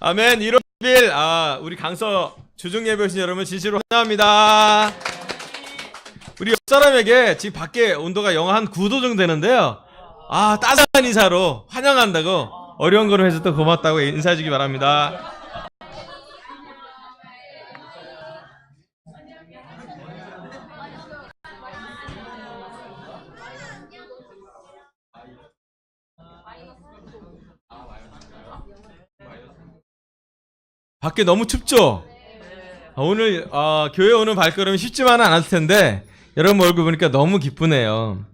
아멘. 1월 10일 우리 강서 주중 예배 오신 여러분 진심으로 환영합니다. 우리 옆 사람에게 지금 밖에 온도가 영하 한 9도 정도 되는데요. 따스한 인사로 환영한다고 어려운 걸음 해서 또 고맙다고 인사해 주기 바랍니다. 밖에 너무 춥죠? 오늘 교회 오는 발걸음이 쉽지만은 않을 텐데 여러분 얼굴 보니까 너무 기쁘네요.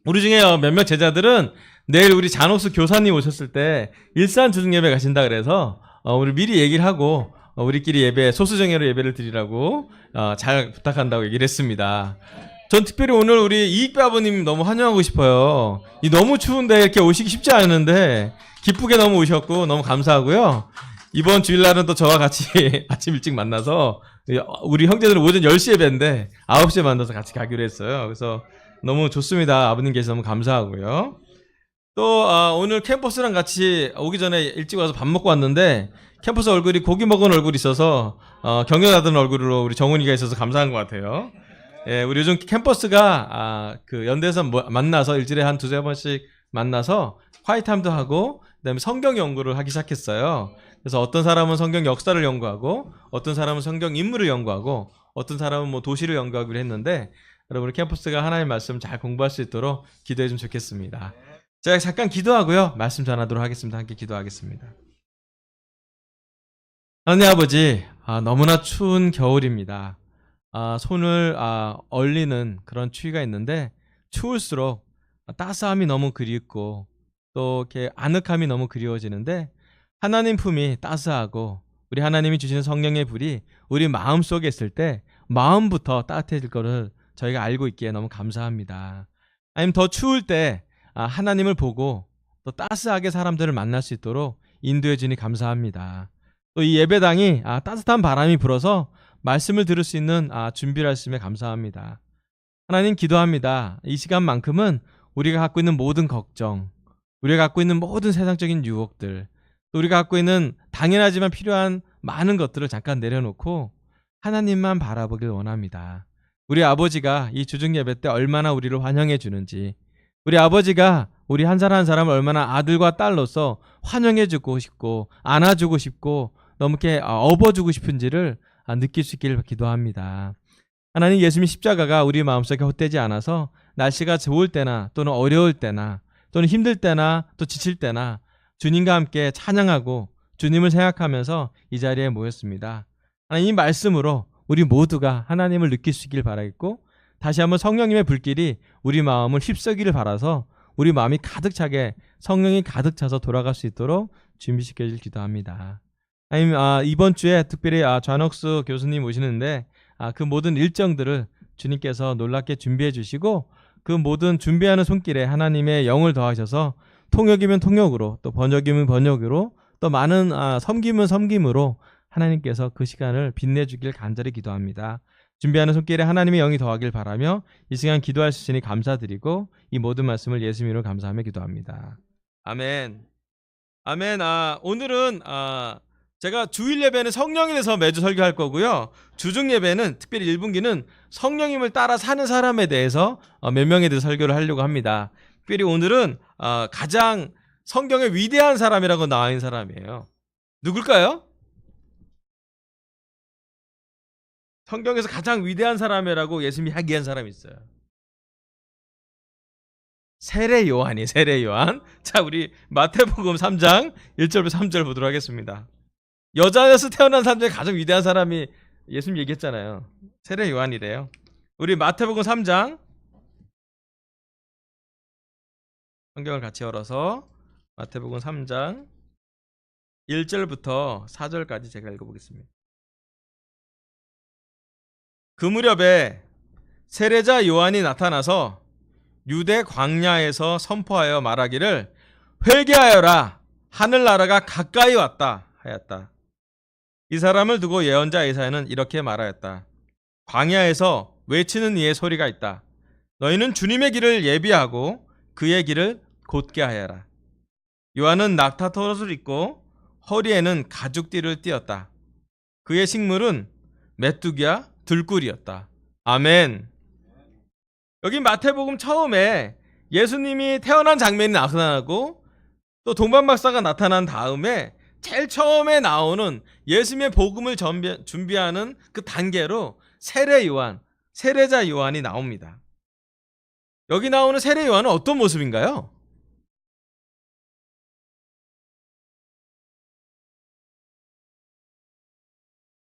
우리 중에 몇몇 제자들은 내일 우리 잔옥수 교사님 오셨을 때 일산 주중 예배 가신다 그래서 우리 미리 얘기를 하고 우리끼리 예배 소수정예로 예배를 드리라고 잘 부탁한다고 얘기를 했습니다. 전 특별히 오늘 우리 이익배 아버님 너무 환영하고 싶어요. 이 너무 추운데 이렇게 오시기 쉽지 않은데 기쁘게 너무 오셨고 너무 감사하고요. 이번 주일날은 또 저와 같이 아침 일찍 만나서 우리 형제들은 오전 10시에 뵀는데 9시에 만나서 같이 가기로 했어요. 그래서 너무 좋습니다. 아버님 계셔서 너무 감사하고요. 또 오늘 캠퍼스랑 같이 오기 전에 일찍 와서 밥 먹고 왔는데 캠퍼스 얼굴이 고기 먹은 얼굴이 있어서 경련하던 얼굴로 우리 정훈이가 있어서 감사한 것 같아요. 예, 우리 요즘 캠퍼스가 그 연대에서 만나서 일주일에 한 두세 번씩 만나서 화이트함도 하고 그다음에 성경 연구를 하기 시작했어요. 그래서 어떤 사람은 성경 역사를 연구하고 어떤 사람은 성경 인물을 연구하고 어떤 사람은 뭐 도시를 연구하기로 했는데 여러분 우리 캠퍼스가 하나님의 말씀 잘 공부할 수 있도록 기도해 주면 좋겠습니다. 제가 잠깐 기도하고요. 말씀 전하도록 하겠습니다. 함께 기도하겠습니다. 하나님 아버지, 너무나 추운 겨울입니다. 손을 얼리는 그런 추위가 있는데 추울수록 따스함이 너무 그립고 또 이렇게 아늑함이 너무 그리워지는데 하나님 품이 따스하고 우리 하나님이 주시는 성령의 불이 우리 마음속에 있을 때 마음부터 따뜻해질 것을 저희가 알고 있기에 너무 감사합니다. 아니면 더 추울 때 하나님을 보고 또 따스하게 사람들을 만날 수 있도록 인도해 주니 감사합니다. 또 이 예배당이 따뜻한 바람이 불어서 말씀을 들을 수 있는 준비를 하심에 감사합니다. 하나님 기도합니다. 이 시간만큼은 우리가 갖고 있는 모든 걱정, 우리가 갖고 있는 모든 세상적인 유혹들, 또 우리가 갖고 있는 당연하지만 필요한 많은 것들을 잠깐 내려놓고 하나님만 바라보길 원합니다. 우리 아버지가 이 주중 예배 때 얼마나 우리를 환영해 주는지, 우리 아버지가 우리 한 사람 한 사람을 얼마나 아들과 딸로서 환영해 주고 싶고 안아주고 싶고 너무 이렇게 업어주고 싶은지를 느낄 수 있기를 기도합니다. 하나님, 예수님 십자가가 우리 마음속에 헛되지 않아서 날씨가 좋을 때나 또는 어려울 때나 또는 힘들 때나 또 지칠 때나 주님과 함께 찬양하고 주님을 생각하면서 이 자리에 모였습니다. 하나님, 이 말씀으로 우리 모두가 하나님을 느낄 수 있길 바라겠고 다시 한번 성령님의 불길이 우리 마음을 휩쓰기를 바라서 우리 마음이 가득 차게 성령이 가득 차서 돌아갈 수 있도록 준비시켜 주길 기도합니다. 하나님, 이번 주에 특별히 좌넉수 교수님 오시는데 그 모든 일정들을 주님께서 놀랍게 준비해 주시고 그 모든 준비하는 손길에 하나님의 영을 더하셔서 통역이면 통역으로 또 번역이면 번역으로 또 많은 섬김은 섬김으로 하나님께서 그 시간을 빛내주길 간절히 기도합니다. 준비하는 손길에 하나님의 영이 더하길 바라며 이 시간 기도할 수 있으니 감사드리고 이 모든 말씀을 예수 이름으로 감사하며 기도합니다. 아멘. 아멘. 오늘은 제가 주일 예배는 성령에 대해서 매주 설교할 거고요. 주중 예배는 특별히 1분기는 성령님을 따라 사는 사람에 대해서 몇 명에 대해서 설교를 하려고 합니다. 특별히 오늘은 가장 성경의 위대한 사람이라고 나와 있는 사람이에요. 누굴까요? 성경에서 가장 위대한 사람이라고 예수님이 이야기한 사람이 있어요. 세례 요한이에요. 세례 요한. 자, 우리 마태복음 3장 1절부터 3절 보도록 하겠습니다. 여자여서 태어난 사람 중에 가장 위대한 사람이 예수님 얘기했잖아요. 세례 요한이래요. 우리 마태복음 3장 성경을 같이 열어서 마태복음 3장 1절부터 4절까지 제가 읽어보겠습니다. 그 무렵에 세례자 요한이 나타나서 유대 광야에서 선포하여 말하기를 회개하여라, 하늘나라가 가까이 왔다 하였다. 이 사람을 두고 예언자 이사야는 이렇게 말하였다. 광야에서 외치는 이의 소리가 있다. 너희는 주님의 길을 예비하고 그의 길을 곧게 하여라. 요한은 낙타털옷을 입고 허리에는 가죽띠를 띠었다. 그의 식물은 메뚜기와 들꿀이었다. 아멘. 여기 마태복음 처음에 예수님이 태어난 장면이 나타나고 또 동방박사가 나타난 다음에 제일 처음에 나오는 예수님의 복음을 준비하는 그 단계로 세례 요한, 세례자 요한이 나옵니다. 여기 나오는 세례 요한은 어떤 모습인가요?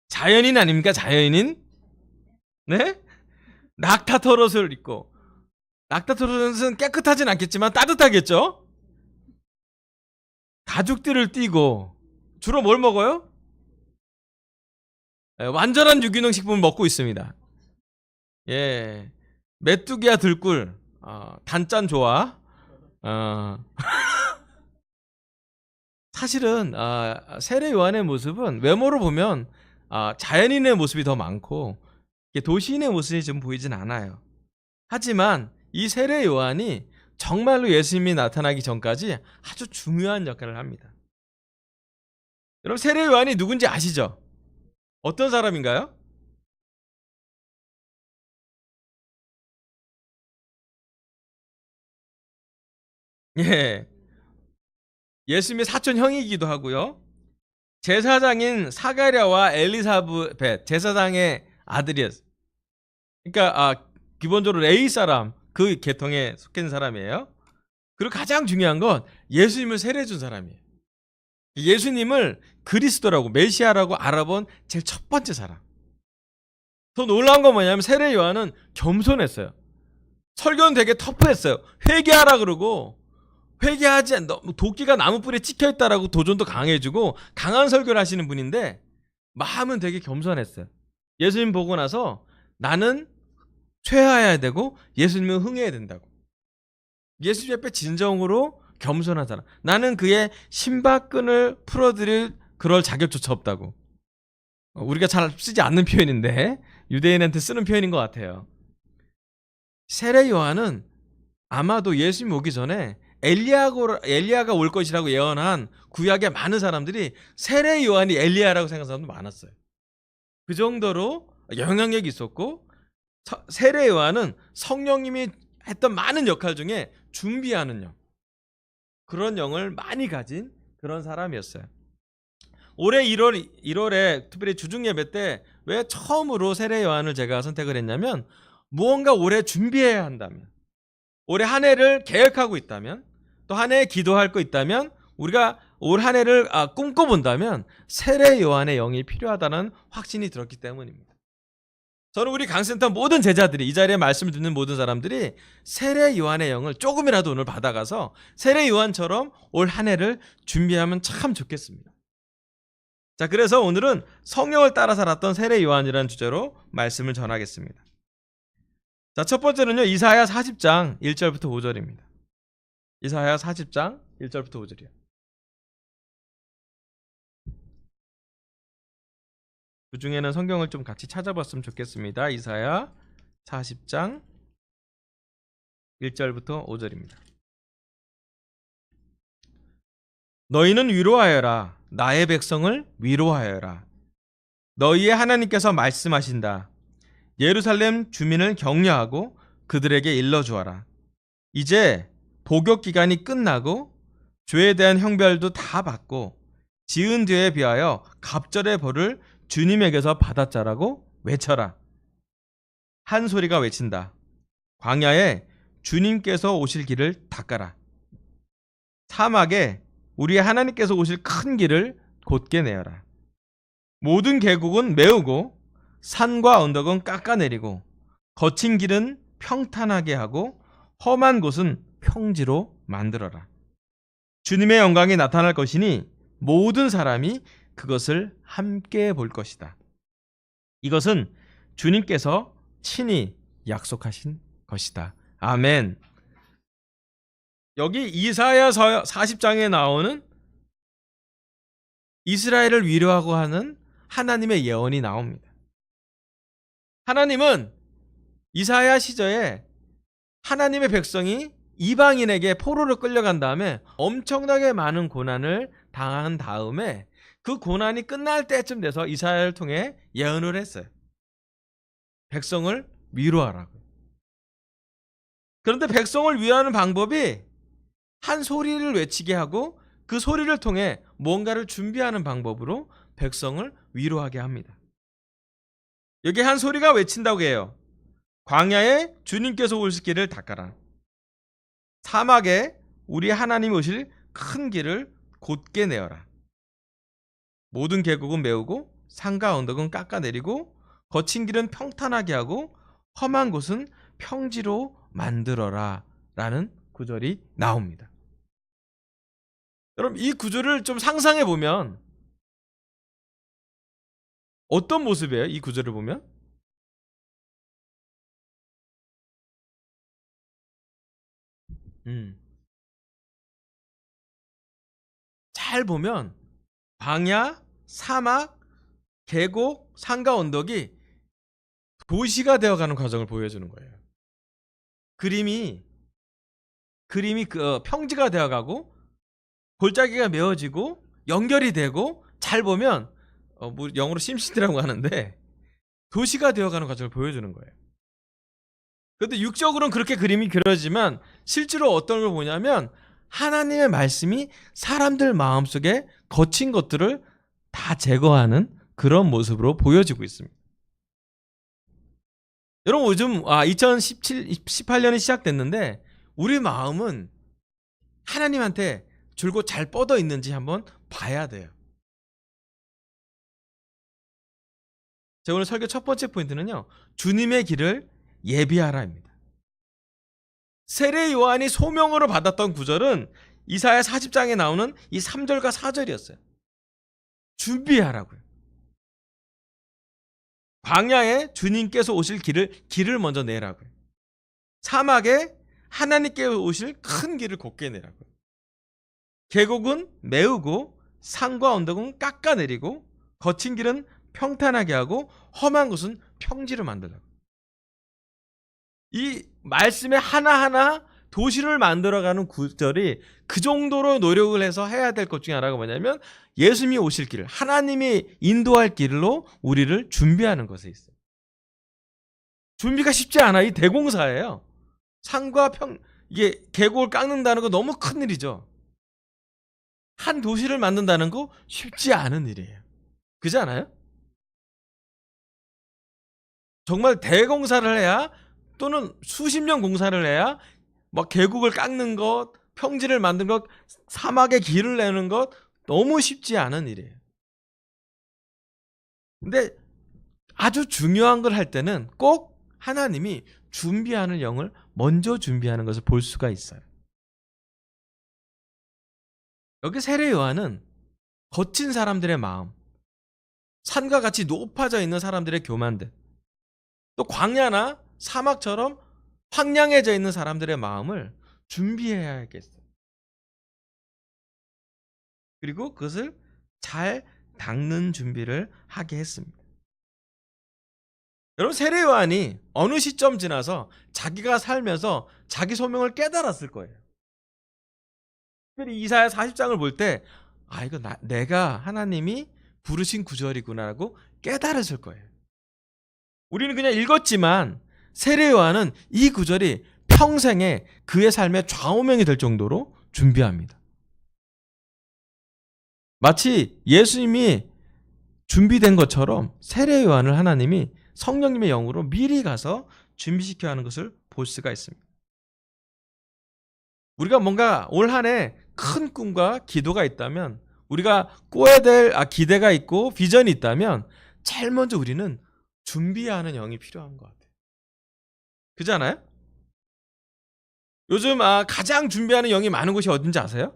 자연인 아닙니까? 자연인? 네? 낙타털옷을 입고, 낙타털옷은 깨끗하진 않겠지만 따뜻하겠죠? 가죽띠를 띠고, 주로 뭘 먹어요? 완전한 유기농 식품을 먹고 있습니다. 예, 메뚜기와 들꿀, 단짠 좋아. 사실은 세례 요한의 모습은 외모로 보면 자연인의 모습이 더 많고 도시인의 모습이 좀 보이진 않아요. 하지만 이 세례 요한이 정말로 예수님이 나타나기 전까지 아주 중요한 역할을 합니다. 여러분, 세례 요한이 누군지 아시죠? 어떤 사람인가요? 예, 예수님의 사촌 형이기도 하고요. 제사장인 사가랴와 엘리사벳 제사장의 아들이었어요. 그러니까 기본적으로 레위 사람, 그 계통에 속한 사람이에요. 그리고 가장 중요한 건 예수님을 세례해 준 사람이에요. 예수님을 그리스도라고, 메시아라고 알아본 제일 첫 번째 사람. 더 놀라운 건 뭐냐면 세례 요한은 겸손했어요. 설교는 되게 터프했어요. 회개하라 그러고, 회개하지 않, 도끼가 나무뿔에 찍혀있다라고 도전도 강해주고 강한 설교를 하시는 분인데 마음은 되게 겸손했어요. 예수님 보고 나서 나는 퇴하여야 되고 예수님은 흥해야 된다고. 예수님 옆에 진정으로 겸손한 사람. 나는 그의 신발끈을 풀어드릴 그럴 자격조차 없다고. 우리가 잘 쓰지 않는 표현인데 유대인한테 쓰는 표현인 것 같아요. 세례 요한은 아마도 예수님 오기 전에 엘리야가 올 것이라고 예언한 구약의 많은 사람들이 세례 요한이 엘리야라고 생각하는 사람도 많았어요. 그 정도로 영향력이 있었고, 세례 요한은 성령님이 했던 많은 역할 중에 준비하는 영, 그런 영을 많이 가진 그런 사람이었어요. 올해 1월에 특별히 주중 예배 때 왜 처음으로 세례 요한을 제가 선택을 했냐면, 무언가 올해 준비해야 한다면, 올해 한 해를 계획하고 있다면, 또 한 해 기도할 거 있다면, 우리가 올 한 해를 꿈꿔본다면 세례 요한의 영이 필요하다는 확신이 들었기 때문입니다. 저는 우리 강센터 모든 제자들이, 이 자리에 말씀을 듣는 모든 사람들이 세례 요한의 영을 조금이라도 오늘 받아가서 세례 요한처럼 올 한 해를 준비하면 참 좋겠습니다. 자, 그래서 오늘은 성령을 따라 살았던 세례 요한이라는 주제로 말씀을 전하겠습니다. 자, 첫 번째는요, 이사야 40장 1절부터 5절입니다. 이사야 40장 1절부터 5절이요. 그 중에는 성경을 좀 같이 찾아봤으면 좋겠습니다. 이사야 40장 1절부터 5절입니다. 너희는 위로하여라. 나의 백성을 위로하여라. 너희의 하나님께서 말씀하신다. 예루살렘 주민을 격려하고 그들에게 일러주어라. 이제 복역 기간이 끝나고 죄에 대한 형벌도 다 받고 지은 죄에 비하여 갑절의 벌을 주님에게서 받았자라고 외쳐라. 한 소리가 외친다. 광야에 주님께서 오실 길을 닦아라. 사막에 우리 하나님께서 오실 큰 길을 곧게 내어라. 모든 계곡은 메우고 산과 언덕은 깎아내리고 거친 길은 평탄하게 하고 험한 곳은 평지로 만들어라. 주님의 영광이 나타날 것이니 모든 사람이 그것을 함께 볼 것이다. 이것은 주님께서 친히 약속하신 것이다. 아멘. 여기 이사야서 40장에 나오는 이스라엘을 위로하고 하는 하나님의 예언이 나옵니다. 하나님은 이사야 시절에 하나님의 백성이 이방인에게 포로로 끌려간 다음에 엄청나게 많은 고난을 당한 다음에 그 고난이 끝날 때쯤 돼서 이사야를 통해 예언을 했어요. 백성을 위로하라고. 그런데 백성을 위로하는 방법이 한 소리를 외치게 하고 그 소리를 통해 뭔가를 준비하는 방법으로 백성을 위로하게 합니다. 여기 한 소리가 외친다고 해요. 광야에 주님께서 오실 길을 닦아라. 사막에 우리 하나님이 오실 큰 길을 곧게 내어라. 모든 계곡은 메우고 산과 언덕은 깎아내리고 거친 길은 평탄하게 하고 험한 곳은 평지로 만들어라 라는 구절이 나옵니다. 여러분, 이 구절을 좀 상상해 보면 어떤 모습이에요? 이 구절을 보면 잘 보면 광야, 사막, 계곡, 산과 언덕이 도시가 되어가는 과정을 보여주는 거예요. 그림이 평지가 되어가고 골짜기가 메워지고 연결이 되고 잘 보면 뭐 영어로 심시티라고 하는데 도시가 되어가는 과정을 보여주는 거예요. 그런데 육적으로는 그렇게 그림이 그려지지만 실제로 어떤 걸 보냐면 하나님의 말씀이 사람들 마음속에 거친 것들을 다 제거하는 그런 모습으로 보여지고 있습니다. 여러분, 요즘 2018년이 시작됐는데 우리 마음은 하나님한테 줄곧 잘 뻗어 있는지 한번 봐야 돼요. 제 오늘 설교 첫 번째 포인트는요, 주님의 길을 예비하라입니다. 세례 요한이 소명으로 받았던 구절은 이사야 40장에 나오는 이 3절과 4절이었어요. 준비하라고요. 광야에 주님께서 오실 길을 먼저 내라고요. 사막에 하나님께서 오실 큰 길을 곧게 내라고요. 계곡은 메우고 산과 언덕은 깎아내리고 거친 길은 평탄하게 하고 험한 곳은 평지로 만들라고. 이 말씀의 하나하나 도시를 만들어가는 구절이 그 정도로 노력을 해서 해야 될 것 중에 하나가 뭐냐면 예수님이 오실 길, 하나님이 인도할 길로 우리를 준비하는 것에 있어요. 준비가 쉽지 않아. 이 대공사예요. 산과 이게 계곡을 깎는다는 거 너무 큰 일이죠. 한 도시를 만든다는 거 쉽지 않은 일이에요. 그렇지 않아요? 정말 대공사를 해야 또는 수십 년 공사를 해야 막 계곡을 깎는 것, 평지를 만든 것, 사막에 길을 내는 것 너무 쉽지 않은 일이에요. 근데 아주 중요한 걸 할 때는 꼭 하나님이 준비하는 영을 먼저 준비하는 것을 볼 수가 있어요. 여기 세례 요한은 거친 사람들의 마음, 산과 같이 높아져 있는 사람들의 교만들, 또 광야나 사막처럼 황량해져 있는 사람들의 마음을 준비해야겠어요. 그리고 그것을 잘 닦는 준비를 하게 했습니다. 여러분, 세례 요한이 어느 시점 지나서 자기가 살면서 자기 소명을 깨달았을 거예요. 특별히 이사야 40장을 볼 때 이거 내가 하나님이 부르신 구절이구나라고 깨달았을 거예요. 우리는 그냥 읽었지만 세례 요한은 이 구절이 평생에 그의 삶의 좌우명이 될 정도로 준비합니다. 마치 예수님이 준비된 것처럼 세례 요한을 하나님이 성령님의 영으로 미리 가서 준비시켜야 하는 것을 볼 수가 있습니다. 우리가 뭔가 올 한 해 큰 꿈과 기도가 있다면, 우리가 꿔야 될 기대가 있고 비전이 있다면 제일 먼저 우리는 준비하는 영이 필요한 것 같아요. 그렇지 않아요? 요즘 가장 준비하는 영이 많은 곳이 어딘지 아세요?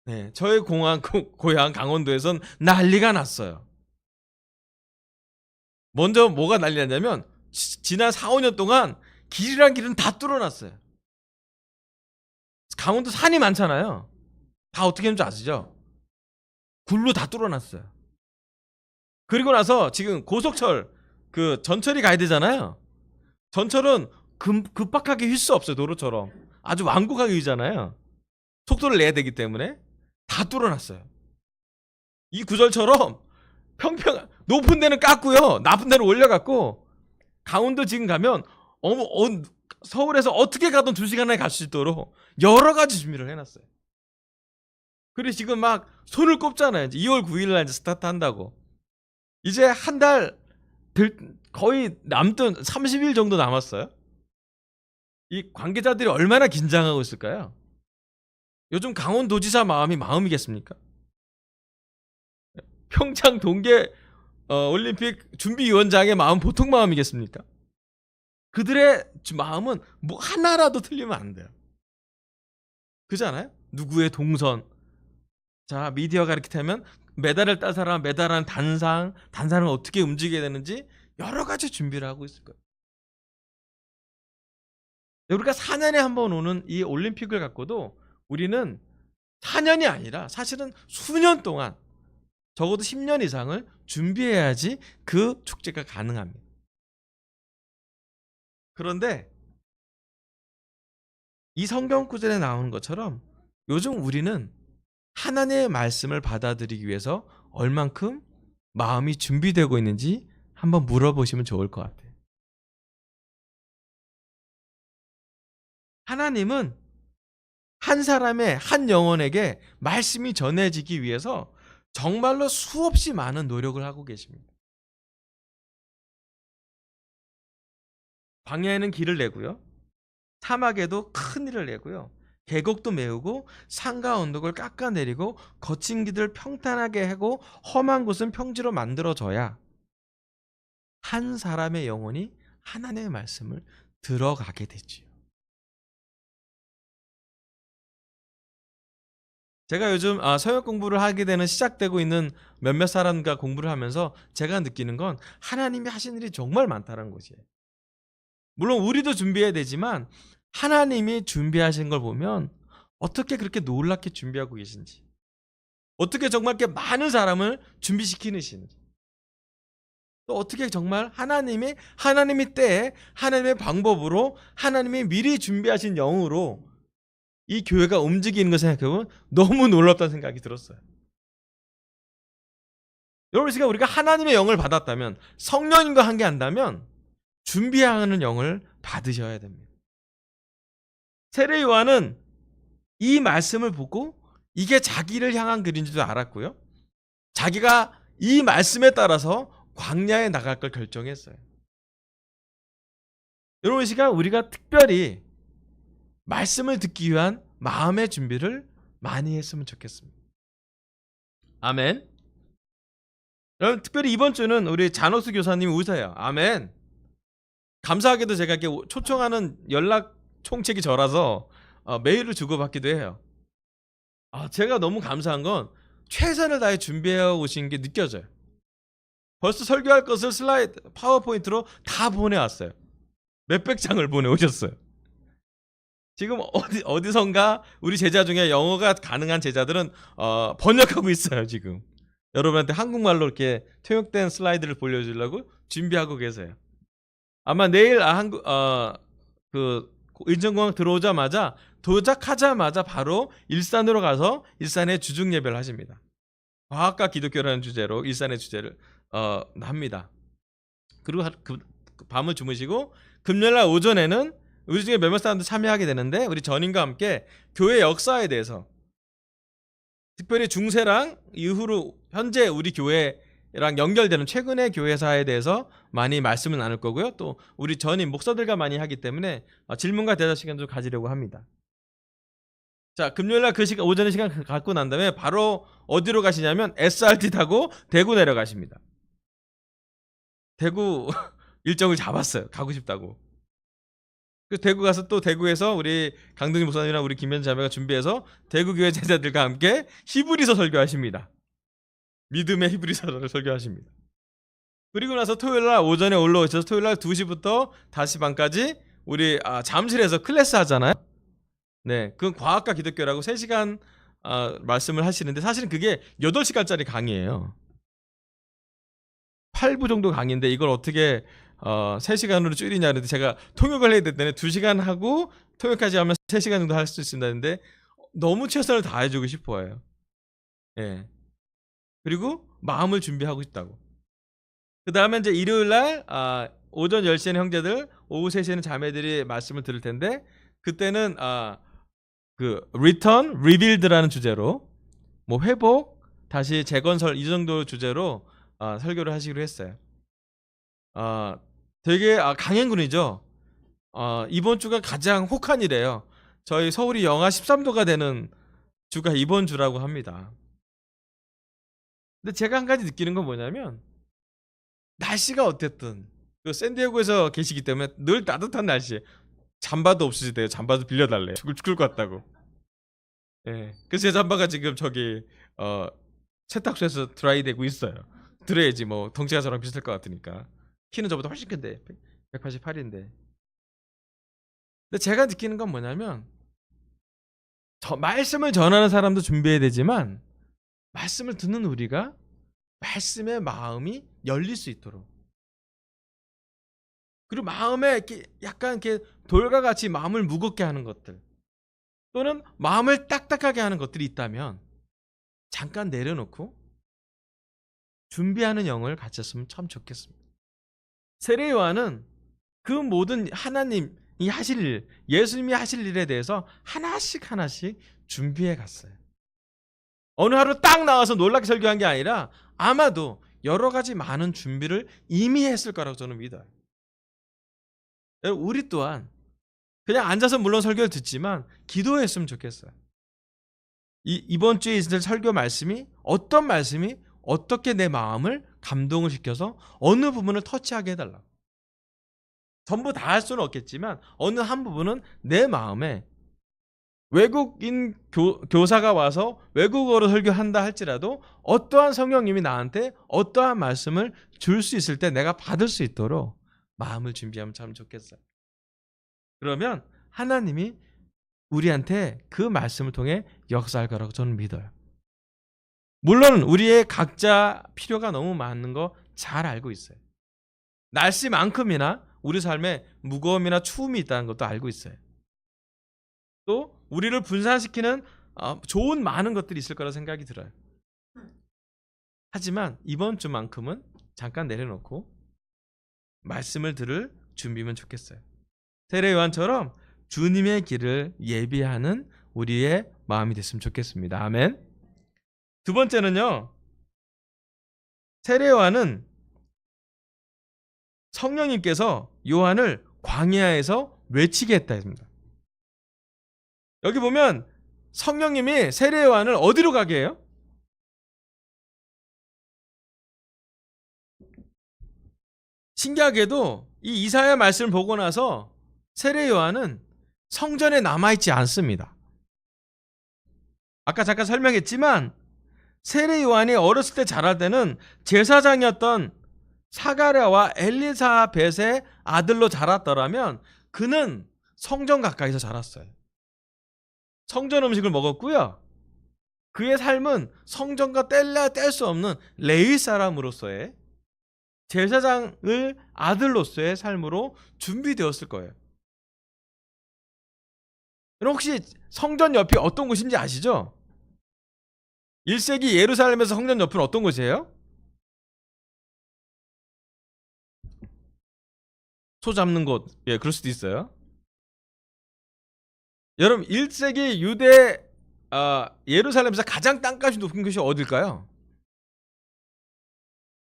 네, 저의 고향 강원도에선 난리가 났어요. 먼저 뭐가 난리 났냐면 지난 4, 5년 동안 길이란 길은 다 뚫어놨어요. 강원도 산이 많잖아요. 다 어떻게 했는지 아시죠? 굴로 다 뚫어놨어요. 그리고 나서 지금 고속철 전철이 가야 되잖아요. 전철은 급박하게 휠 수 없어요. 도로처럼 아주 완곡하게 휘잖아요. 속도를 내야 되기 때문에 다 뚫어놨어요. 이 구절처럼 평평 높은 데는 깎고요, 낮은 데는 올려갖고 강원도 지금 가면 서울에서 어떻게 가든 2시간 안에 갈 수 있도록 여러 가지 준비를 해놨어요. 그리고 지금 막 손을 꼽잖아요. 이제 2월 9일날 이제 스타트 한다고. 이제 한 달 거의 남든 30일 정도 남았어요. 이 관계자들이 얼마나 긴장하고 있을까요? 요즘 강원도지사 마음이겠습니까? 평창 동계 올림픽 준비위원장의 마음 보통 마음이겠습니까? 그들의 마음은 뭐 하나라도 틀리면 안 돼요. 그잖아요? 누구의 동선. 자, 미디어가 이렇게 되면 메달을 딴 사람, 메달한 단상을 어떻게 움직여야 되는지 여러 가지 준비를 하고 있을 거예요. 우리가 4년에 한 번 오는 이 올림픽을 갖고도 우리는 4년이 아니라 사실은 수년 동안, 적어도 10년 이상을 준비해야지 그 축제가 가능합니다. 그런데 이 성경 구절에 나오는 것처럼 요즘 우리는 하나님의 말씀을 받아들이기 위해서 얼만큼 마음이 준비되고 있는지 한번 물어보시면 좋을 것 같아요. 하나님은 한 사람의 한 영혼에게 말씀이 전해지기 위해서 정말로 수없이 많은 노력을 하고 계십니다. 광야에는 길을 내고요, 사막에도 큰 일을 내고요, 계곡도 메우고 산과 언덕을 깎아내리고 거친 길을 평탄하게 하고 험한 곳은 평지로 만들어져야 한 사람의 영혼이 하나님의 말씀을 들어가게 되지요. 제가 요즘 성역 공부를 하게 되는 시작되고 있는 몇몇 사람과 공부를 하면서 제가 느끼는 건 하나님이 하신 일이 정말 많다는 것이에요. 물론 우리도 준비해야 되지만 하나님이 준비하신 걸 보면 어떻게 그렇게 놀랍게 준비하고 계신지, 어떻게 정말 이렇게 많은 사람을 준비시키시는지, 또 어떻게 정말 하나님의 때에 하나님의 방법으로 하나님이 미리 준비하신 영으로 이 교회가 움직이는 걸 생각해보면 너무 놀랍다는 생각이 들었어요. 여러분, 지금 우리가 하나님의 영을 받았다면, 성령님과 함께 한다면 준비하는 영을 받으셔야 됩니다. 세례 요한은 이 말씀을 보고 이게 자기를 향한 글인 줄 알았고요, 자기가 이 말씀에 따라서 광야에 나갈 걸 결정했어요. 여러분, 이 시간 우리가 특별히 말씀을 듣기 위한 마음의 준비를 많이 했으면 좋겠습니다. 아멘. 여러분, 특별히 이번 주는 우리 잔옥수 교사님이 오세요. 아멘. 감사하게도 제가 이렇게 초청하는 연락 총책이 저라서 메일을 주고받기도 해요. 제가 너무 감사한 건 최선을 다해 준비해 오신 게 느껴져요. 벌써 설교할 것을 슬라이드, 파워포인트로 다 보내왔어요. 몇백 장을 보내오셨어요. 지금 어디선가 우리 제자 중에 영어가 가능한 제자들은 번역하고 있어요. 지금 여러분한테 한국말로 이렇게 통역된 슬라이드를 보여주려고 준비하고 계세요. 아마 내일 그 인천공항 들어오자마자, 도착하자마자 바로 일산으로 가서 일산에 주중 예배를 하십니다. 과학과 기독교라는 주제로 일산의 주제를 합니다. 그리고 그 밤을 주무시고 금요일날 오전에는 우리 중에 몇몇 사람들 참여하게 되는데, 우리 전임과 함께 교회 역사에 대해서, 특별히 중세랑 이후로 현재 우리 교회랑 연결되는 최근의 교회사에 대해서 많이 말씀을 나눌 거고요, 또 우리 전임 목사들과 많이 하기 때문에 질문과 대답 시간도 가지려고 합니다. 자, 금요일날 그 시간, 오전에 시간 갖고 난 다음에 바로 어디로 가시냐면 SRT 타고 대구 내려가십니다. 대구 일정을 잡았어요. 가고 싶다고. 그 대구 가서 또 대구에서 우리 강동희 목사님이랑 우리 김현 자매가 준비해서 대구 교회 제자들과 함께 히브리서 설교하십니다. 믿음의 히브리서를 설교하십니다. 그리고 나서 토요일날 오전에 올라오셔서 토요일날 2시부터 5시 반까지 우리 잠실에서 클래스 하잖아요. 네, 그건 과학과 기독교라고 3시간 말씀을 하시는데, 사실은 그게 8시간짜리 강의예요. 8부 정도 강의인데 이걸 어떻게 3시간으로 줄이냐 그랬는데, 제가 통역을 해야 됐더니 2시간 하고 통역까지 하면 3시간 정도 할 수 있습니다 했는데, 너무 최선을 다해주고 싶어해요. 예. 그리고 마음을 준비하고 있다고. 그 다음에 이제 일요일 날 오전 10시에는 형제들, 오후 3시에는 자매들이 말씀을 들을 텐데, 그때는 그 return, rebuild라는 주제로 뭐 회복, 다시 재건설 이 정도 주제로 설교를 하시기로 했어요. 되게 강행군이죠. 이번 주가 가장 혹한이래요. 저희 서울이 영하 13도가 되는 주가 이번 주라고 합니다. 근데 제가 한 가지 느끼는 건 뭐냐면, 날씨가 어땠든 그 샌디에고에서 계시기 때문에 늘 따뜻한 날씨에 잠바도 없으시대요. 잠바도 빌려달래요. 죽을 것 같다고. 예. 그래서 제 잠바가 지금 저기 세탁소에서 드라이 되고 있어요. 들어야지 뭐 덩치가 저랑 비슷할 것 같으니까. 키는 저보다 훨씬 큰데 188인데. 근데 제가 느끼는 건 뭐냐면, 말씀을 전하는 사람도 준비해야 되지만 말씀을 듣는 우리가 말씀의 마음이 열릴 수 있도록, 그리고 마음에 이렇게 약간 이렇게 돌과 같이 마음을 무겁게 하는 것들, 또는 마음을 딱딱하게 하는 것들이 있다면 잠깐 내려놓고 준비하는 영을 가졌으면 참 좋겠습니다. 세례 요한은 그 모든 하나님이 하실 일, 예수님이 하실 일에 대해서 하나씩 준비해 갔어요. 어느 하루 딱 나와서 놀랍게 설교한 게 아니라 아마도 여러 가지 많은 준비를 이미 했을 거라고 저는 믿어요. 우리 또한 그냥 앉아서 물론 설교를 듣지만 기도했으면 좋겠어요. 이번 주에 있을 설교 말씀이 어떤 말씀이 어떻게 내 마음을 감동을 시켜서 어느 부분을 터치하게 해달라. 전부 다 할 수는 없겠지만 어느 한 부분은 내 마음에, 외국인 교사가 와서 외국어로 설교한다 할지라도 어떠한 성령님이 나한테 어떠한 말씀을 줄 수 있을 때 내가 받을 수 있도록 마음을 준비하면 참 좋겠어요. 그러면 하나님이 우리한테 그 말씀을 통해 역사할 거라고 저는 믿어요. 물론 우리의 각자 필요가 너무 많은 거 잘 알고 있어요. 날씨만큼이나 우리 삶에 무거움이나 추움이 있다는 것도 알고 있어요. 또 우리를 분산시키는 좋은 많은 것들이 있을 거라 생각이 들어요. 하지만 이번 주만큼은 잠깐 내려놓고 말씀을 들을 준비면 좋겠어요. 세례 요한처럼 주님의 길을 예비하는 우리의 마음이 됐으면 좋겠습니다. 아멘. 두 번째는요, 세례 요한은 성령님께서 요한을 광야에서 외치게 했다 했습니다. 여기 보면 성령님이 세례 요한을 어디로 가게 해요? 신기하게도 이 이사야 말씀을 보고 나서 세례 요한은 성전에 남아있지 않습니다. 아까 잠깐 설명했지만 세례 요한이 어렸을 때 자랄 때는 제사장이었던 사가랴와 엘리사벳의 아들로 자랐더라면 그는 성전 가까이서 자랐어요. 성전 음식을 먹었고요. 그의 삶은 성전과 뗄 수 없는 레위 사람으로서의, 제사장의 아들로서의 삶으로 준비되었을 거예요. 혹시 성전 옆이 어떤 곳인지 아시죠? 1세기 예루살렘에서 성전 옆은 어떤 곳이에요? 소 잡는 곳. 예, 그럴 수도 있어요. 여러분, 1세기 유대 예루살렘에서 가장 땅값이 높은 곳이 어딜까요?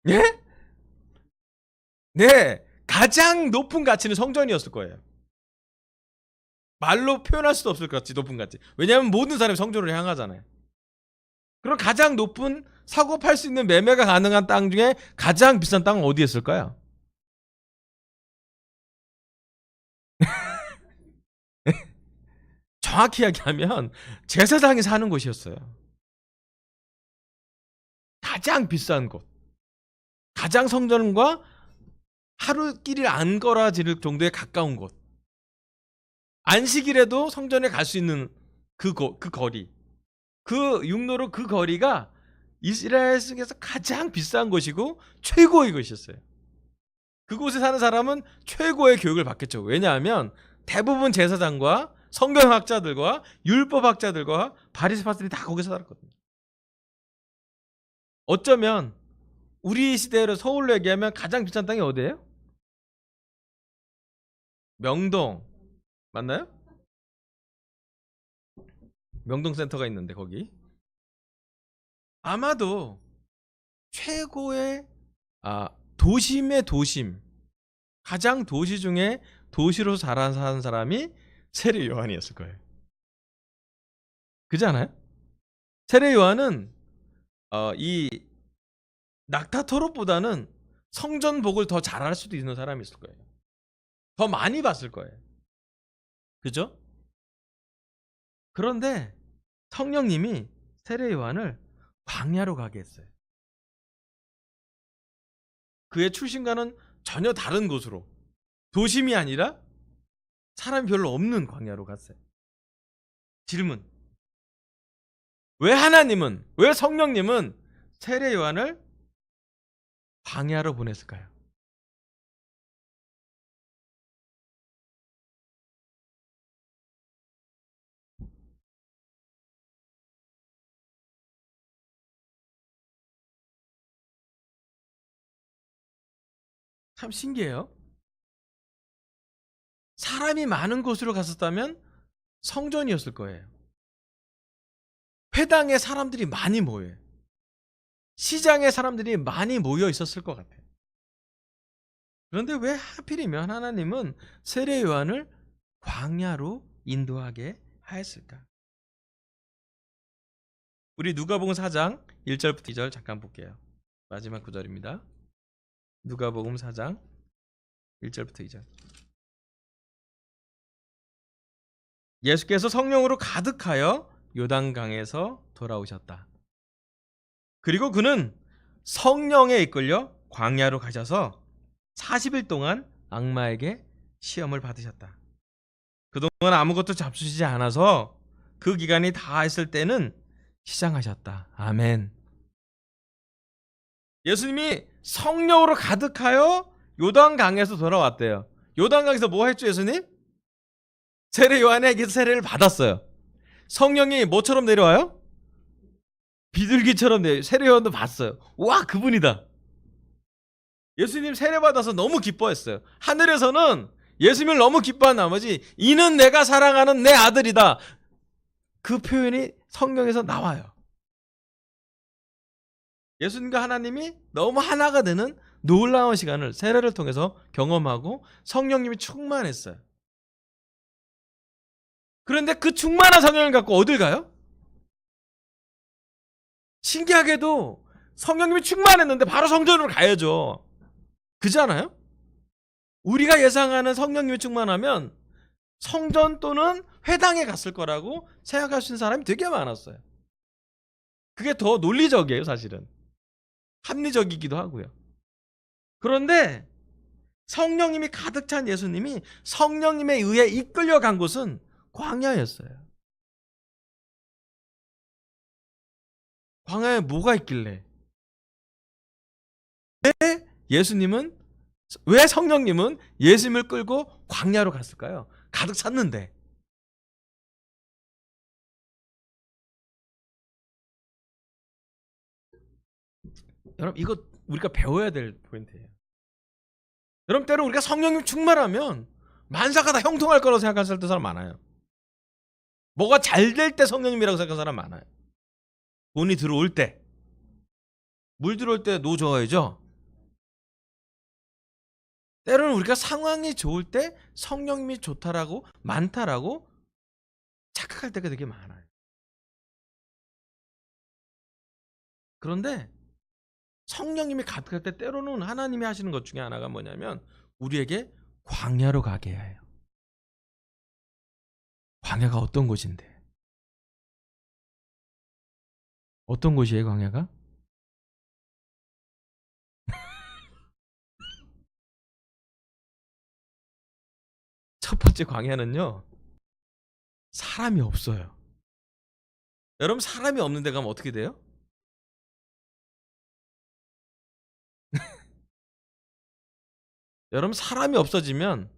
예? 네, 가장 높은 가치는 성전이었을 거예요. 말로 표현할 수도 없을 것 같이 높은 가치. 왜냐하면 모든 사람이 성전으로 향하잖아요. 그럼 가장 높은 사고 팔 수 있는 매매가 가능한 땅 중에 가장 비싼 땅은 어디에 있을까요? 정확히 이야기하면 제사장이 사는 곳이었어요. 가장 비싼 곳, 가장 성전과 하루길을 안 걸어질 정도에 가까운 곳, 안식일에도 성전에 갈 수 있는 그 거리, 그 육로로 그 거리가 이스라엘 속에서 가장 비싼 곳이고 최고의 곳이었어요. 그곳에 사는 사람은 최고의 교육을 받겠죠. 왜냐하면 대부분 제사장과 성경학자들과 율법학자들과 바리새파들이 다 거기서 살았거든요. 어쩌면 우리 시대로 서울로 얘기하면 가장 비싼 땅이 어디예요? 명동 맞나요? 명동센터가 있는데 거기 아마도 최고의 도심의 도심, 가장 도시 중에 도시로 자란 사람이 세례 요한이었을 거예요. 그렇지 않아요? 세례 요한은 이 낙타 토롯보다는 성전복을 더 잘할 수도 있는 사람이 있을 거예요. 더 많이 봤을 거예요. 그죠? 그런데 성령님이 세례 요한을 광야로 가게 했어요. 그의 출신과는 전혀 다른 곳으로, 도심이 아니라 사람이 별로 없는 광야로 갔어요. 질문: 왜 성령님은 세례 요한을 광야로 보냈을까요? 참 신기해요. 사람이 많은 곳으로 갔었다면 성전이었을 거예요. 회당에 사람들이 많이 모여요. 시장에 사람들이 많이 모여 있었을 것 같아요. 그런데 왜 하필이면 하나님은 세례 요한을 광야로 인도하게 하였을까? 우리 누가복음 4장 1절부터 2절 잠깐 볼게요. 마지막 구절입니다. 누가복음 4장 1절부터 2절. 예수께서 성령으로 가득하여 요단강에서 돌아오셨다. 그리고 그는 성령에 이끌려 광야로 가셔서 40일 동안 악마에게 시험을 받으셨다. 그동안 아무것도 잡수시지 않아서 그 기간이 다 했을 때는 시장하셨다. 아멘. 예수님이 성령으로 가득하여 요단강에서 돌아왔대요. 요단강에서 뭐 했죠, 예수님? 세례 요한에게서 세례를 받았어요. 성령이 뭐처럼 내려와요? 비둘기처럼 내려와요. 세례 요한도 봤어요. 와, 그분이다. 예수님 세례 받아서 너무 기뻐했어요. 하늘에서는 예수님을 너무 기뻐한 나머지 이는 내가 사랑하는 내 아들이다. 그 표현이 성경에서 나와요. 예수님과 하나님이 너무 하나가 되는 놀라운 시간을 세례를 통해서 경험하고 성령님이 충만했어요. 그런데 그 충만한 성령을 갖고 어딜 가요? 신기하게도 성령님이 충만했는데 바로 성전으로 가야죠. 그잖아요? 우리가 예상하는 성령님이 충만하면 성전 또는 회당에 갔을 거라고 생각할 수 있는 사람이 되게 많았어요. 그게 더 논리적이에요, 사실은. 합리적이기도 하고요. 그런데 성령님이 가득 찬 예수님이 성령님에 의해 이끌려간 곳은 광야였어요. 광야에 뭐가 있길래? 왜 성령님은 예수님을 끌고 광야로 갔을까요? 가득 찼는데. 여러분, 이거 우리가 배워야 될 포인트예요. 여러분, 때로 우리가 성령님 충만하면 만사가 다 형통할 거라고 생각하는 사람 많아요. 뭐가 잘 될 때 성령님이라고 생각하는 사람 많아요. 돈이 들어올 때, 물 들어올 때 노 저어야죠. 때로는 우리가 상황이 좋을 때 성령님이 좋다라고, 많다라고 착각할 때가 되게 많아요. 그런데 성령님이 가득할 때 때로는 하나님이 하시는 것 중에 하나가 뭐냐면 우리에게 광야로 가게 해요. 광야가 어떤 곳인데? 어떤 곳이에요, 광야가? 첫 번째 광야는요, 사람이 없어요. 여러분, 사람이 없는 데 가면 어떻게 돼요? 여러분, 사람이 없어지면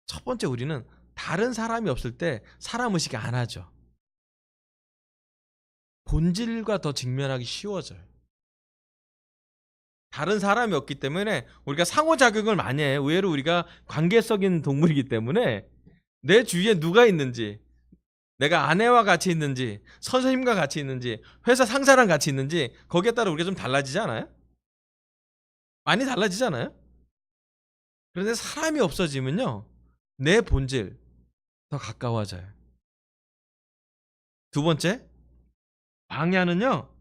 첫 번째 우리는 다른 사람이 없을 때 사람 의식이 안 하죠. 본질과 더 직면하기 쉬워져요. 다른 사람이 없기 때문에 우리가 상호작용을 많이 해요. 의외로 우리가 관계적인 동물이기 때문에 내 주위에 누가 있는지, 내가 아내와 같이 있는지, 선생님과 같이 있는지, 회사 상사랑 같이 있는지 거기에 따라 우리가 좀 달라지지 않아요? 많이 달라지잖아요? 그런데 사람이 없어지면요, 내 본질 더 가까워져요. 두 번째, 광야는요,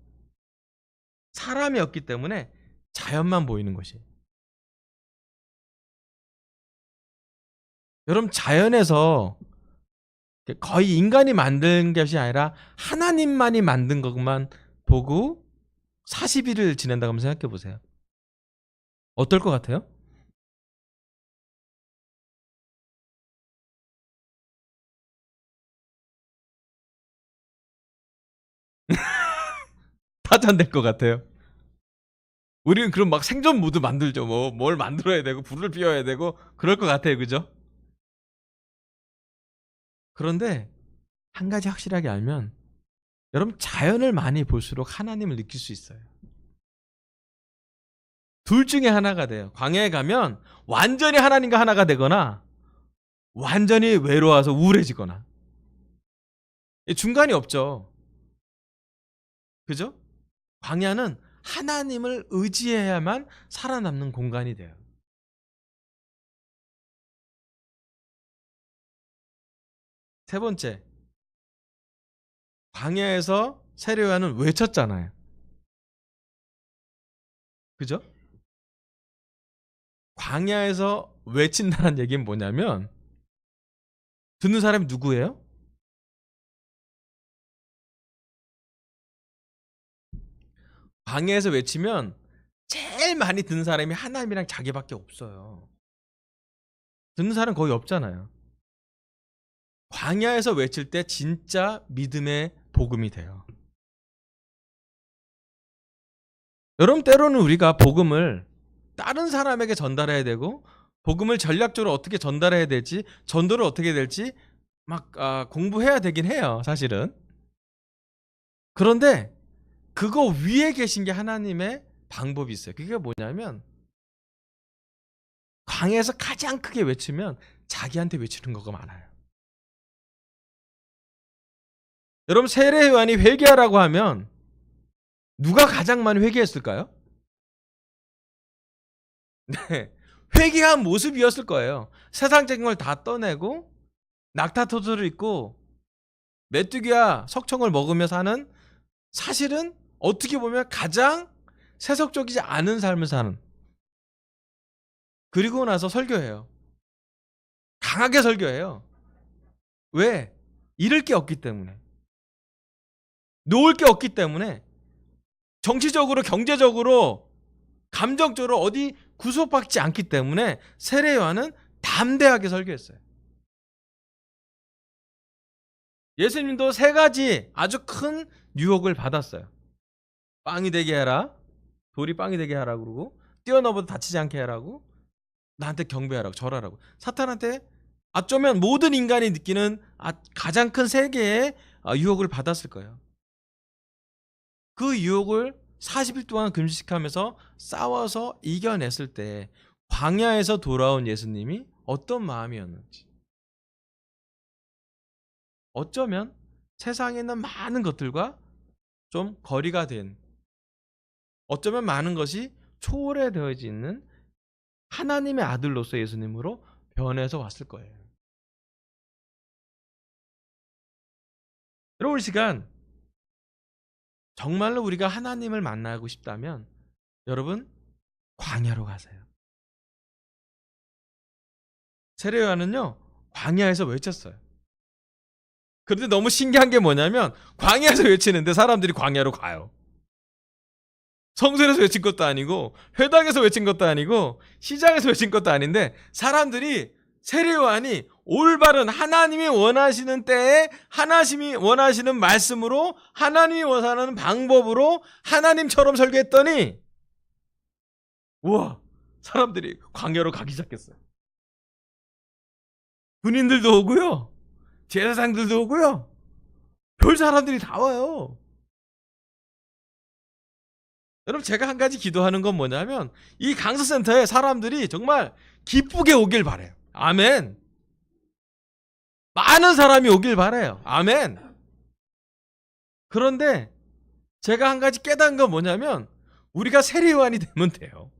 사람이 없기 때문에 자연만 보이는 것이에요. 여러분, 자연에서 거의 인간이 만든 것이 아니라 하나님만이 만든 것만 보고 40일을 지낸다고 한번 생각해 보세요. 어떨 것 같아요? 파탄될 것 같아요. 우리는 그럼 막 생존 모드 만들죠. 뭘 만들어야 되고 불을 피워야 되고 그럴 것 같아요. 그죠? 그런데 한 가지 확실하게 알면, 여러분, 자연을 많이 볼수록 하나님을 느낄 수 있어요. 둘 중에 하나가 돼요. 광야에 가면 완전히 하나님과 하나가 되거나 완전히 외로워서 우울해지거나. 중간이 없죠. 그죠? 광야는 하나님을 의지해야만 살아남는 공간이 돼요. 세 번째, 광야에서 세례요한은 외쳤잖아요. 그죠? 광야에서 외친다는 얘기는 뭐냐면, 듣는 사람이 누구예요? 광야에서 외치면 제일 많이 듣는 사람이 하나님이랑 자기밖에 없어요. 듣는 사람 거의 없잖아요. 광야에서 외칠 때 진짜 믿음의 복음이 돼요. 여러분, 때로는 우리가 복음을 다른 사람에게 전달해야 되고, 복음을 전략적으로 어떻게 전달해야 될지, 전도를 어떻게 해야 될지 막 공부해야 되긴 해요, 사실은. 그런데 그거 위에 계신 게 하나님의 방법이 있어요. 그게 뭐냐면, 광야에서 가장 크게 외치면 자기한테 외치는 거가 많아요. 여러분, 세례 요한이 회개하라고 하면 누가 가장 많이 회개했을까요? 네, 회개한 모습이었을 거예요. 세상적인 걸 다 떠내고 낙타토들을 입고 메뚜기와 석청을 먹으며 사는, 사실은 어떻게 보면 가장 세속적이지 않은 삶을 사는, 그리고 나서 설교해요. 강하게 설교해요. 왜? 잃을 게 없기 때문에, 놓을 게 없기 때문에, 정치적으로, 경제적으로, 감정적으로 어디 구속받지 않기 때문에 세례 요한은 담대하게 설교했어요. 예수님도 세 가지 아주 큰 유혹을 받았어요. 빵이 되게 해라, 돌이 빵이 되게 하라고, 그러고 뛰어넘어도 다치지 않게 하라고, 나한테 경배하라고, 절하라고. 사탄한테 어쩌면 모든 인간이 느끼는 가장 큰 세 개의 유혹을 받았을 거예요. 그 유혹을 40일 동안 금식하면서 싸워서 이겨냈을 때 광야에서 돌아온 예수님이 어떤 마음이었는지, 어쩌면 세상에 있는 많은 것들과 좀 거리가 된, 어쩌면 많은 것이 초월해되어져 있는 하나님의 아들로서 예수님으로 변해서 왔을 거예요. 여러분, 이 시간 정말로 우리가 하나님을 만나고 싶다면 여러분, 광야로 가세요. 세례 요한은요, 광야에서 외쳤어요. 그런데 너무 신기한 게 뭐냐면, 광야에서 외치는데 사람들이 광야로 가요. 성전에서 외친 것도 아니고, 회당에서 외친 것도 아니고, 시장에서 외친 것도 아닌데, 사람들이 세례 요한이 올바른 하나님이 원하시는 때에 하나님이 원하시는 말씀으로, 하나님이 원하는 방법으로 하나님처럼 설교했더니, 우와, 사람들이 광야로 가기 시작했어요. 군인들도 오고요. 제사장들도 오고요. 별 사람들이 다 와요. 여러분, 제가 한 가지 기도하는 건 뭐냐면 이 강서센터에 사람들이 정말 기쁘게 오길 바래요. 아멘. 많은 사람이 오길 바래요. 아멘. 그런데 제가 한 가지 깨달은 건 뭐냐면 우리가 세례요한이 되면 돼요.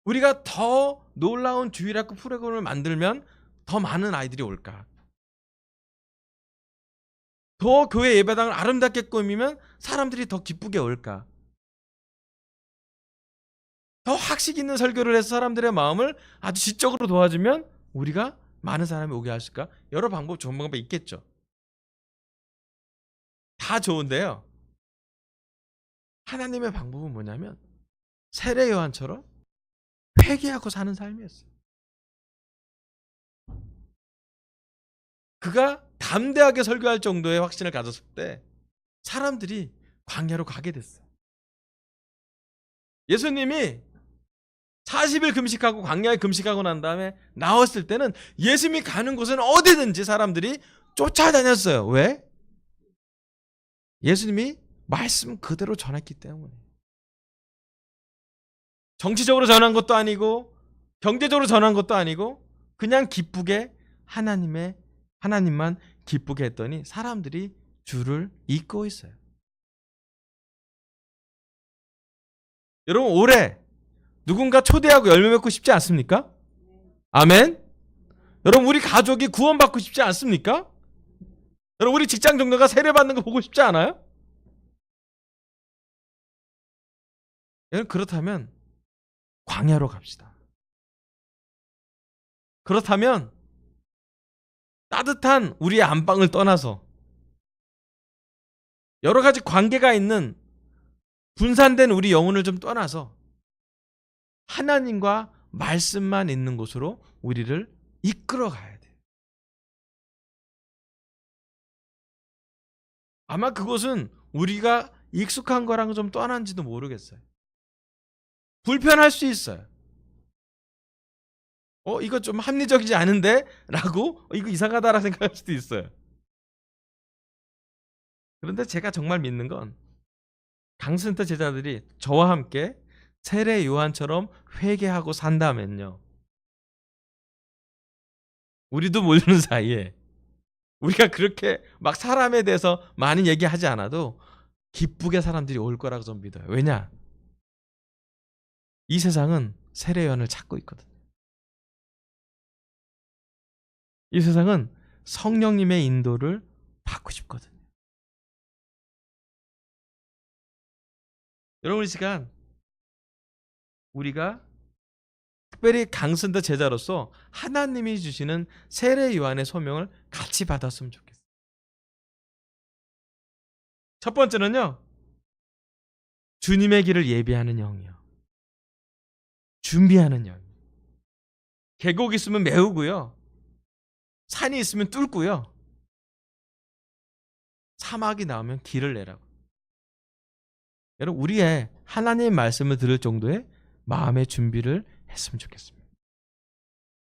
우리가 더 놀라운 주일학교 프로그램을 만들면 더 많은 아이들이 올까? 더 교회 예배당을 아름답게 꾸미면 사람들이 더 기쁘게 올까? 더 학식 있는 설교를 해서 사람들의 마음을 아주 지적으로 도와주면 우리가 많은 사람이 오게 할 수 있을까? 여러 방법, 좋은 방법이 있겠죠. 다 좋은데요. 하나님의 방법은 뭐냐면 세례 요한처럼 회개하고 사는 삶이었어요. 그가 담대하게 설교할 정도의 확신을 가졌을 때 사람들이 광야로 가게 됐어요. 예수님이 40일 금식하고 광야에 금식하고 난 다음에 나왔을 때는 예수님이 가는 곳은 어디든지 사람들이 쫓아다녔어요. 왜? 예수님이 말씀 그대로 전했기 때문에. 정치적으로 전한 것도 아니고 경제적으로 전한 것도 아니고 그냥 기쁘게 하나님만 기쁘게 했더니 사람들이 주를 잇고 있어요. 여러분, 올해 누군가 초대하고 열매 맺고 싶지 않습니까? 아멘. 여러분, 우리 가족이 구원받고 싶지 않습니까? 여러분, 우리 직장 동료가 세례받는 거 보고 싶지 않아요? 여러분, 그렇다면 광야로 갑시다. 그렇다면 따뜻한 우리의 안방을 떠나서 여러 가지 관계가 있는 분산된 우리 영혼을 좀 떠나서 하나님과 말씀만 있는 곳으로 우리를 이끌어 가야 돼요. 아마 그곳은 우리가 익숙한 거랑 좀 떠난지도 모르겠어요. 불편할 수 있어요. 이거 좀 합리적이지 않은데? 라고 이거 이상하다라고 생각할 수도 있어요. 그런데 제가 정말 믿는 건 강센터 제자들이 저와 함께 세례 요한처럼 회개하고 산다면요, 우리도 모르는 사이에 우리가 그렇게 막 사람에 대해서 많이 얘기하지 않아도 기쁘게 사람들이 올 거라고 좀 믿어요. 왜냐? 이 세상은 세례 요한을 찾고 있거든요. 이 세상은 성령님의 인도를 받고 싶거든요. 여러분, 이 시간 우리가 특별히 강선대 제자로서 하나님이 주시는 세례 요한의 소명을 같이 받았으면 좋겠어요. 첫 번째는요, 주님의 길을 예비하는 영이요, 준비하는 영. 계곡이 있으면 메우고요, 산이 있으면 뚫고요, 사막이 나오면 길을 내라고. 여러분, 우리의 하나님의 말씀을 들을 정도의 마음의 준비를 했으면 좋겠습니다.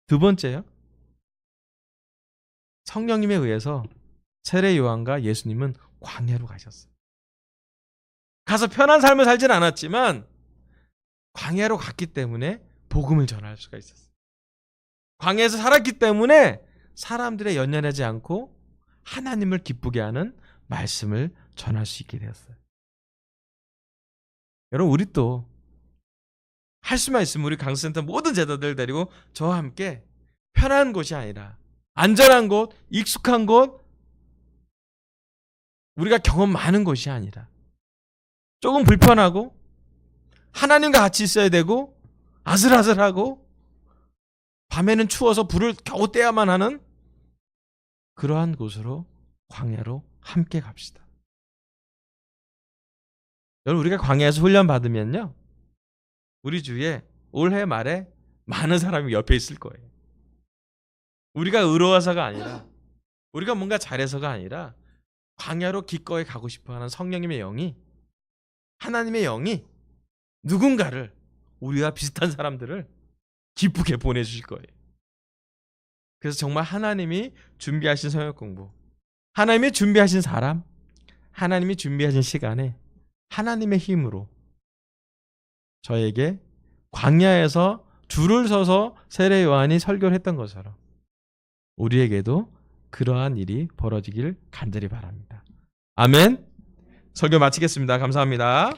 두 번째요, 성령님에 의해서 세례 요한과 예수님은 광야로 가셨어요. 가서 편한 삶을 살진 않았지만 광야로 갔기 때문에 복음을 전할 수가 있었어요. 광야에서 살았기 때문에 사람들의 연연하지 않고 하나님을 기쁘게 하는 말씀을 전할 수 있게 되었어요. 여러분, 우리 또 할 수만 있으면 우리 강수센터 모든 제자들 데리고 저와 함께 편한 곳이 아니라 안전한 곳, 익숙한 곳, 우리가 경험 많은 곳이 아니라 조금 불편하고 하나님과 같이 있어야 되고 아슬아슬하고 밤에는 추워서 불을 겨우 떼야만 하는 그러한 곳으로, 광야로 함께 갑시다. 여러분, 우리가 광야에서 훈련 받으면요, 우리 주위에 올해 말에 많은 사람이 옆에 있을 거예요. 우리가 의로워서가 아니라, 우리가 뭔가 잘해서가 아니라 광야로 기꺼이 가고 싶어하는 성령님의 영이, 하나님의 영이 누군가를 우리와 비슷한 사람들을 기쁘게 보내주실 거예요. 그래서 정말 하나님이 준비하신 성역 공부, 하나님이 준비하신 사람, 하나님이 준비하신 시간에 하나님의 힘으로 저에게 광야에서 줄을 서서 세례 요한이 설교를 했던 것처럼 우리에게도 그러한 일이 벌어지길 간절히 바랍니다. 아멘. 설교 마치겠습니다. 감사합니다.